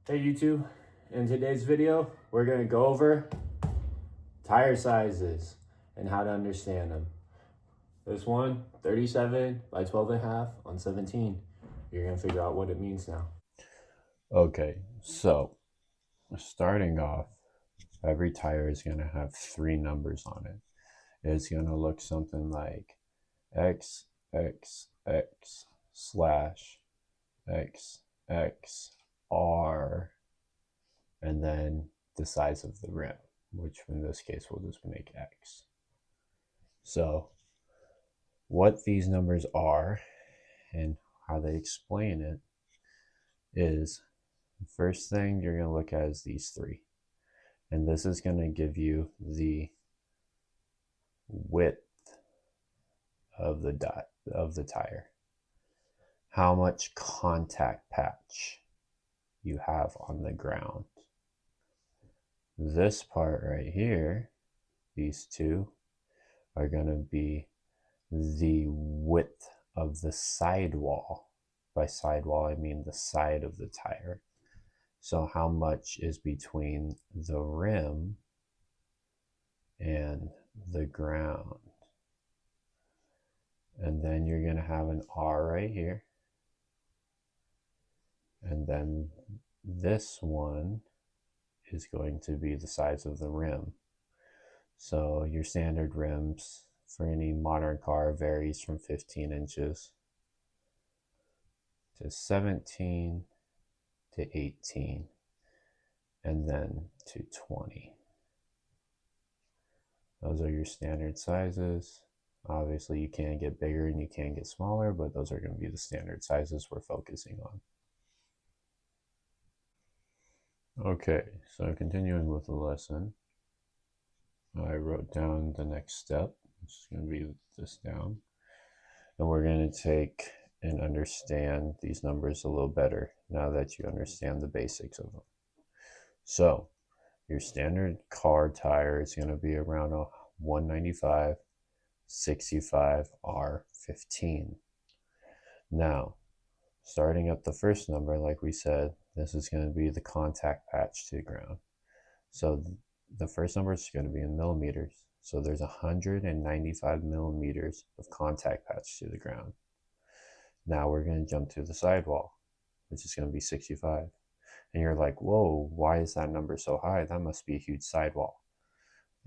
Hey YouTube, in today's video, we're gonna go over tire sizes and how to understand them. This one, 37 by 12 and a half on 17. You're gonna figure out what it means now. Okay, so starting off, every tire is going to have three numbers on it. It's going to look something like X, X, X, slash, X, X, R, and then the size of the rim, which in this case we'll just make X. So, what these numbers are and how they explain it is the first thing you're going to look at is these three. And this is going to give you the width of the tire, how much contact patch you have on the ground. This part right here, these two, are going to be the width of the sidewall. By sidewall, I mean the side of the tire. So how much is between the rim and the ground? And then you're going to have an R right here. And then this one is going to be the size of the rim. So your standard rims for any modern car varies from 15 inches to 17 to 18 and then to 20. Those are your standard sizes. Obviously, you can get bigger and you can get smaller, but those are going to be the standard sizes we're focusing on. Okay, so continuing with the lesson, I wrote down the next step, which is going to be this down. And we're going to take and understand these numbers a little better now that you understand the basics of them. So, your standard car tire is going to be around a 195 65 R15. Now, starting at the first number, like we said, this is going to be the contact patch to the ground. So the first number is going to be in millimeters. So there's 195 millimeters of contact patch to the ground. Now we're going to jump to the sidewall, which is going to be 65. And you're like, whoa, why is that number so high? That must be a huge sidewall.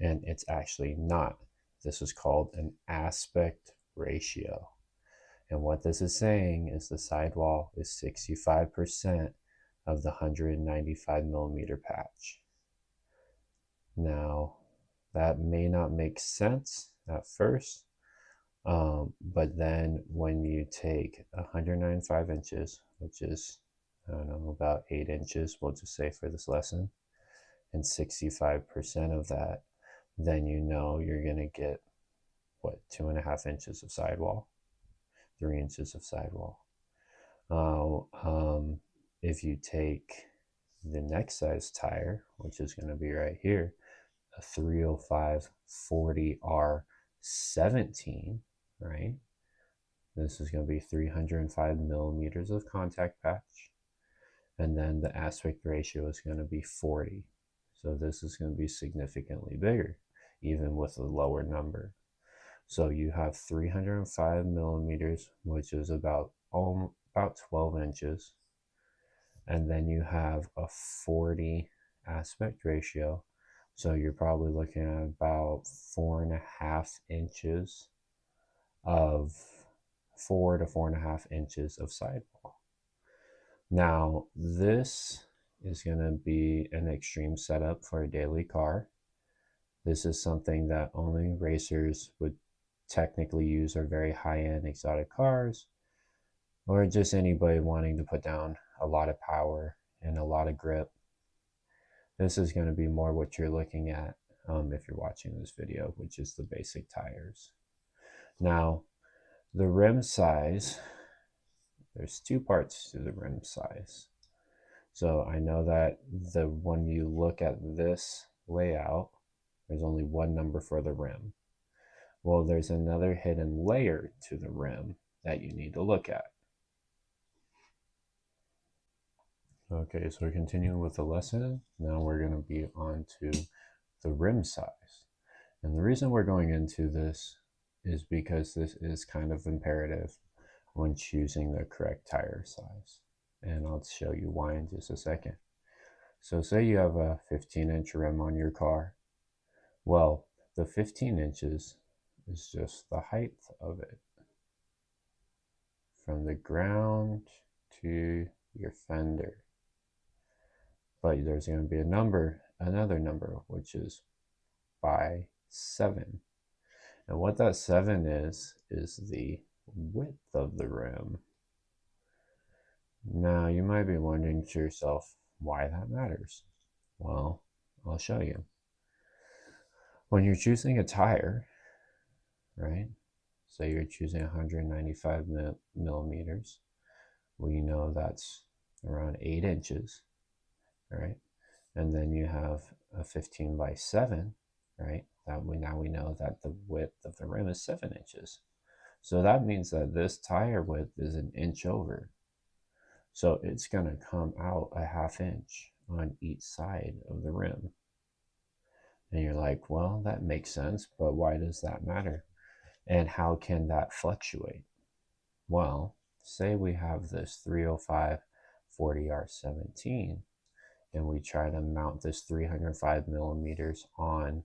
And it's actually not. This is called an aspect ratio. And what this is saying is the sidewall is 65% of the 195 millimeter patch. Now, that may not make sense at first, but then when you take 195 inches, which is, I don't know, about 8 inches, we'll just say for this lesson, and 65% of that, then you know you're going to get, what, 2.5 inches of sidewall, 3 inches of sidewall. If you take the next size tire, which is going to be right here, a 305 40R17, right? This is going to be 305 millimeters of contact patch. And then the aspect ratio is going to be 40. So this is going to be significantly bigger, even with a lower number. So you have 305 millimeters, which is about 12 inches. And then you have a 40 aspect ratio. So you're probably looking at about 4.5 inches of 4 to 4.5 inches of sidewall. Now, this is going to be an extreme setup for a daily car. This is something that only racers would technically use, or very high-end exotic cars, or just anybody wanting to put down a lot of power and a lot of grip. This is going to be more what you're looking at if you're watching this video, which is the basic tires. Now, the rim size, there's two parts to the rim size. So I know that when you look at this layout, there's only one number for the rim. Well, there's another hidden layer to the rim that you need to look at. Okay, so we're continuing with the lesson. Now we're going to be on to the rim size. And the reason we're going into this is because this is kind of imperative when choosing the correct tire size. And I'll show you why in just a second. So say you have a 15-inch rim on your car. Well, the 15 inches is just the height of it. From the ground to your fender. But there's going to be another number, which is by 7. And what that 7 is the width of the rim. Now, you might be wondering to yourself why that matters. Well, I'll show you. When you're choosing a tire, right? So you're choosing 195 millimeters. We know that's around 8 inches, right? And then you have a 15 by 7, right? Now we know that the width of the rim is 7 inches. So that means that this tire width is an inch over. So it's going to come out a ½ inch on each side of the rim. And you're like, well, that makes sense, but why does that matter? And how can that fluctuate? Well, say we have this 305 40R17, and we try to mount this 305 millimeters on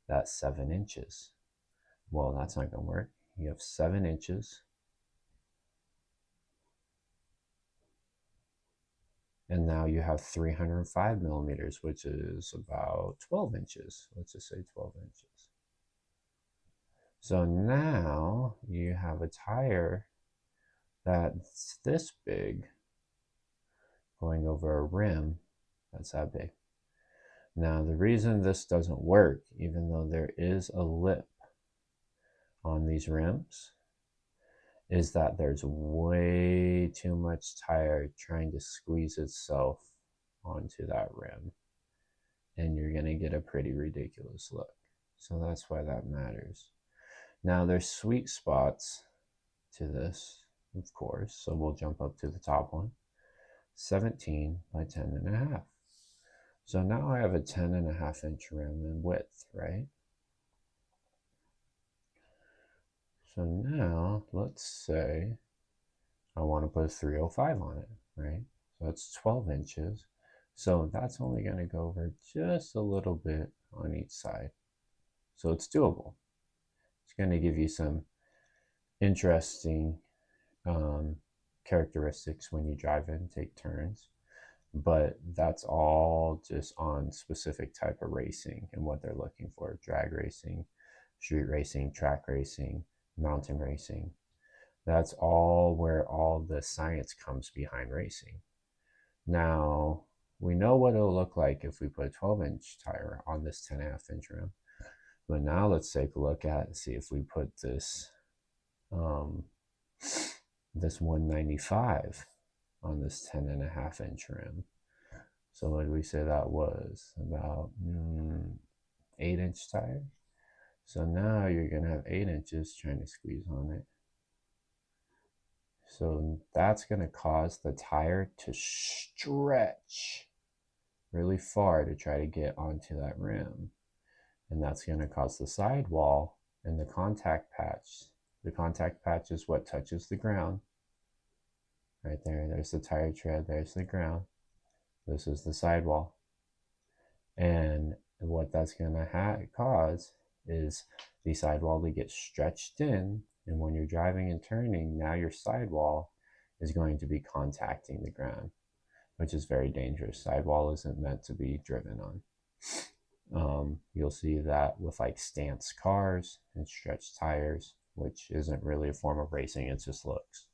that 7 inches. Well, that's not going to work. You have 7 inches. And now you have 305 millimeters, which is about 12 inches. Let's just say 12 inches. So now you have a tire that's this big going over a rim that's that big. Now the reason this doesn't work, even though there is a lip on these rims, is that there's way too much tire trying to squeeze itself onto that rim. And you're going to get a pretty ridiculous look. So that's why that matters. Now there's sweet spots to this, of course. So we'll jump up to the top one. 17 by 10.5. So now I have a 10.5 inch rim in width, right? So now let's say I want to put 305 on it, right? So it's 12 inches. So that's only going to go over just a little bit on each side. So it's doable. It's going to give you some interesting characteristics when you drive in, take turns. But that's all just on specific type of racing and what they're looking for. Drag racing, street racing, track racing, mountain racing. That's all where all the science comes behind racing. Now, we know what it'll look like if we put a 12-inch tire on this 10.5 inch rim. But now let's take a look at, see if we put this this 195 on this 10.5 inch rim. So what did we say that was? About 8-inch tire. So now you're going to have 8 inches trying to squeeze on it. So that's going to cause the tire to stretch really far to try to get onto that rim. And that's going to cause the sidewall and the contact patch. The contact patch is what touches the ground. Right there, there's the tire tread, there's the ground. This is the sidewall. And what that's going to cause is the sidewall to get stretched in. And when you're driving and turning, now your sidewall is going to be contacting the ground, which is very dangerous. Sidewall isn't meant to be driven on. You'll see that with like stance cars and stretched tires, which isn't really a form of racing, it just looks.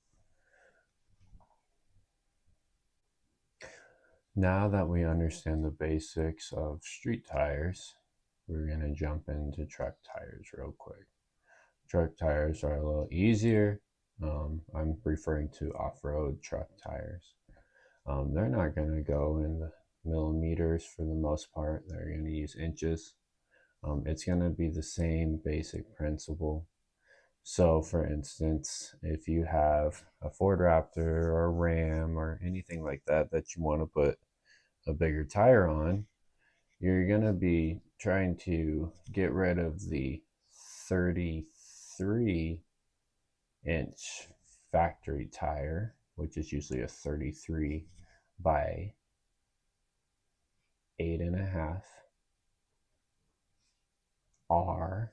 Now that we understand the basics of street tires, we're going to jump into truck tires real quick. Truck tires are a little easier. I'm referring to off-road truck tires. They're not going to go in the millimeters for the most part. They're going to use inches. It's going to be the same basic principle. So for instance, if you have a Ford Raptor or a Ram or anything like that that you want to put a bigger tire on, you're going to be trying to get rid of the 33 inch factory tire, which is usually a 33 by 8.5 R,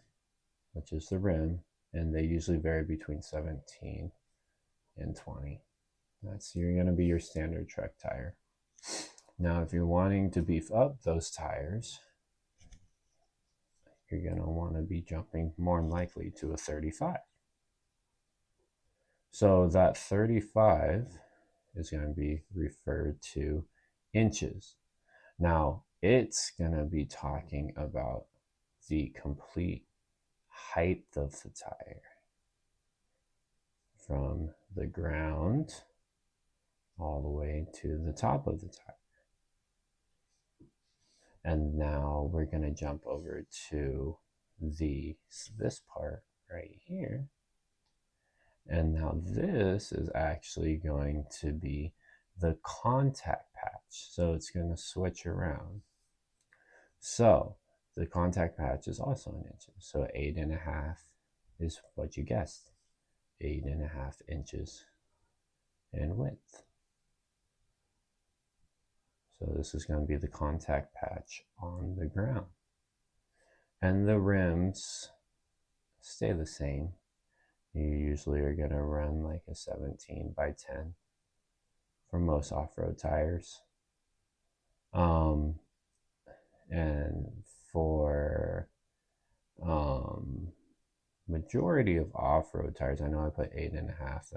which is the rim, and they usually vary between 17 and 20. You're going to be your standard truck tire. Now, if you're wanting to beef up those tires, you're going to want to be jumping more than likely to a 35. So that 35 is going to be referred to inches. Now, it's going to be talking about the complete height of the tire from the ground all the way to the top of the tire. And now we're going to jump over to this part right here. And now this is actually going to be the contact patch. So it's going to switch around. So the contact patch is also in inches. So 8.5 is what you guessed, 8.5 inches in width. So this is going to be the contact patch on the ground. And the rims stay the same. You usually are going to run like a 17 by 10 for most off-road tires. And for majority of off-road tires, I know I put 8.5.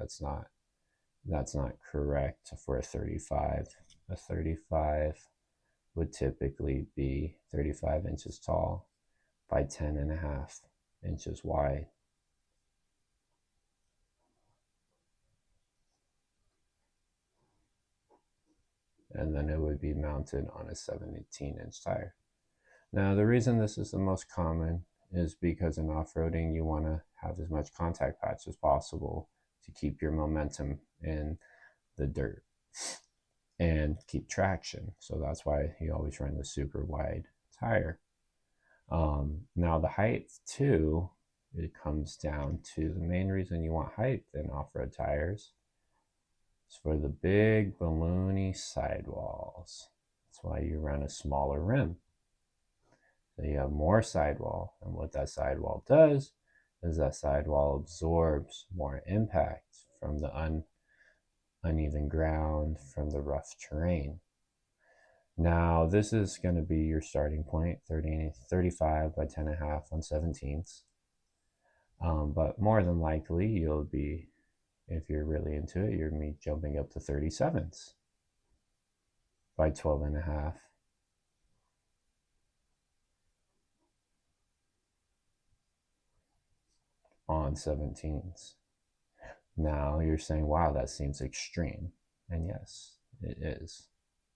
That's not correct for a 35. A 35 would typically be 35 inches tall by 10.5 inches wide. And then it would be mounted on a 17-inch tire. Now, the reason this is the most common is because in off-roading, you want to have as much contact patch as possible to keep your momentum in the dirt and keep traction. So that's why you always run the super wide tire. Now the height too, it comes down to the main reason you want height in off-road tires is for the big balloony sidewalls. That's why you run a smaller rim. So you have more sidewall, and what that sidewall does is that sidewall absorbs more impact from the uneven ground, from the rough terrain. Now this is going to be your starting point, 35 by 10.5 on 17ths. But more than likely you'll be, if you're really into it, you're going to be jumping up to 37ths by 12.5. On 17s. Now you're saying, wow, that seems extreme. And yes, it is,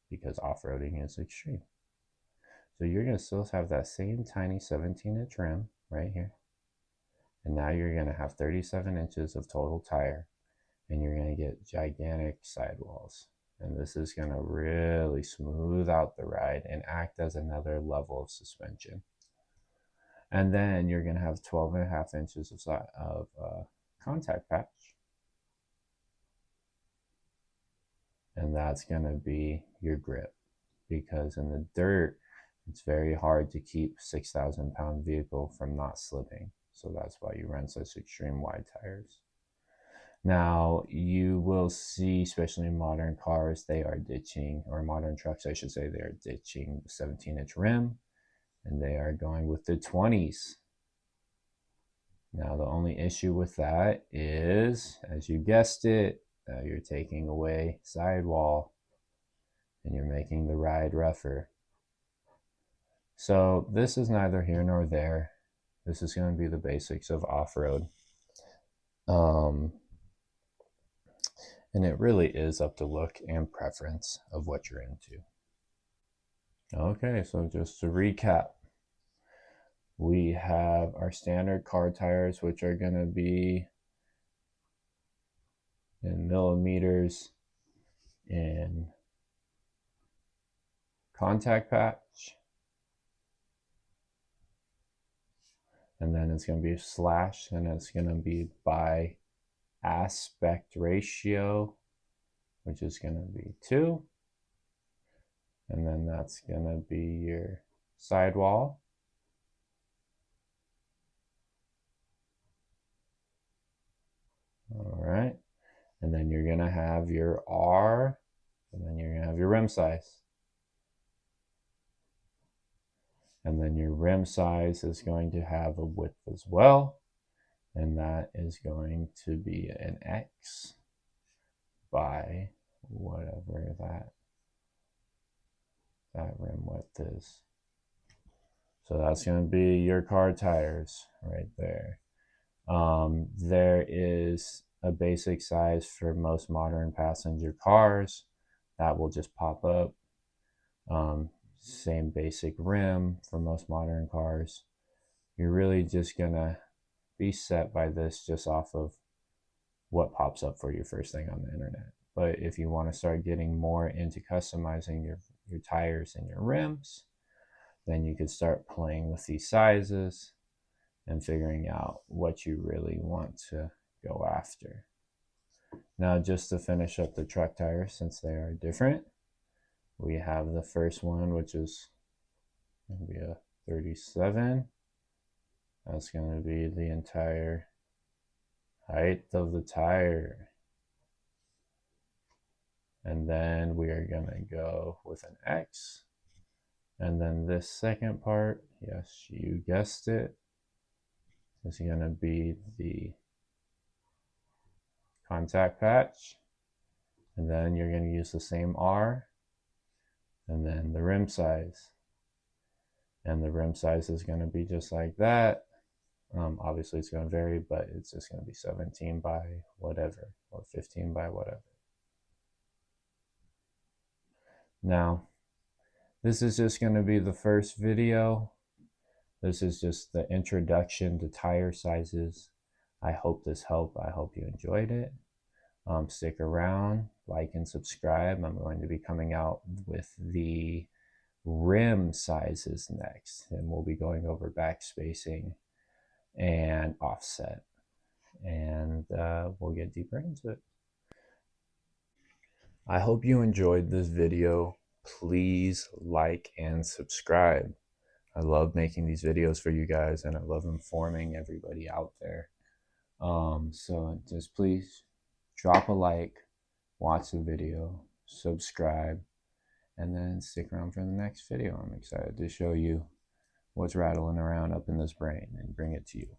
because off-roading is extreme. So you're going to still have that same tiny 17-inch rim right here. And now you're going to have 37 inches of total tire. And you're going to get gigantic sidewalls. And this is going to really smooth out the ride and act as another level of suspension. And then you're going to have 12.5 inches of contact patch. And that's going to be your grip. Because in the dirt, it's very hard to keep 6,000-pound vehicle from not slipping. So that's why you run such extreme wide tires. Now, you will see, especially in modern cars, they are ditching, or modern trucks, I should say, they are ditching the 17-inch rim. And they are going with the 20s. Now, the only issue with that is, as you guessed it, you're taking away sidewall and you're making the ride rougher. So this is neither here nor there. This is going to be the basics of off-road. And it really is up to look and preference of what you're into. Okay, so just to recap, We have our standard car tires, which are going to be in millimeters in contact patch. And then it's going to be slash, and it's going to be by aspect ratio, which is going to be 2. And then that's going to be your sidewall. All right. And then you're going to have your R, and then you're going to have your rim size. And then your rim size is going to have a width as well. And that is going to be an X by whatever that rim width is. So that's going to be your car tires right there. There is a basic size for most modern passenger cars that will just pop up. Same basic rim for most modern cars. You're really just gonna be set by this just off of what pops up for you first thing on the internet. But if you want to start getting more into customizing your tires and your rims, then you could start playing with these sizes and figuring out what you really want to go after. Now, just to finish up the truck tires, since they are different, we have the first one, which is going to be a 37. That's going to be the entire height of the tire. And then we are going to go with an X. And then this second part, yes, you guessed it, is going to be the contact patch. And then you're going to use the same R. And then the rim size. And the rim size is going to be just like that. Obviously, it's going to vary, but it's just going to be 17 by whatever, or 15 by whatever. Now, this is just going to be the first video. This is just the introduction to tire sizes. I hope this helped. I hope you enjoyed it. Stick around, like and subscribe. I'm going to be coming out with the rim sizes next, and we'll be going over backspacing and offset, and we'll get deeper into it. I hope you enjoyed this video. Please like and subscribe. I love making these videos for you guys, and I love informing everybody out there. So just please drop a like, watch the video, subscribe, and then stick around for the next video. I'm excited to show you what's rattling around up in this brain and bring it to you.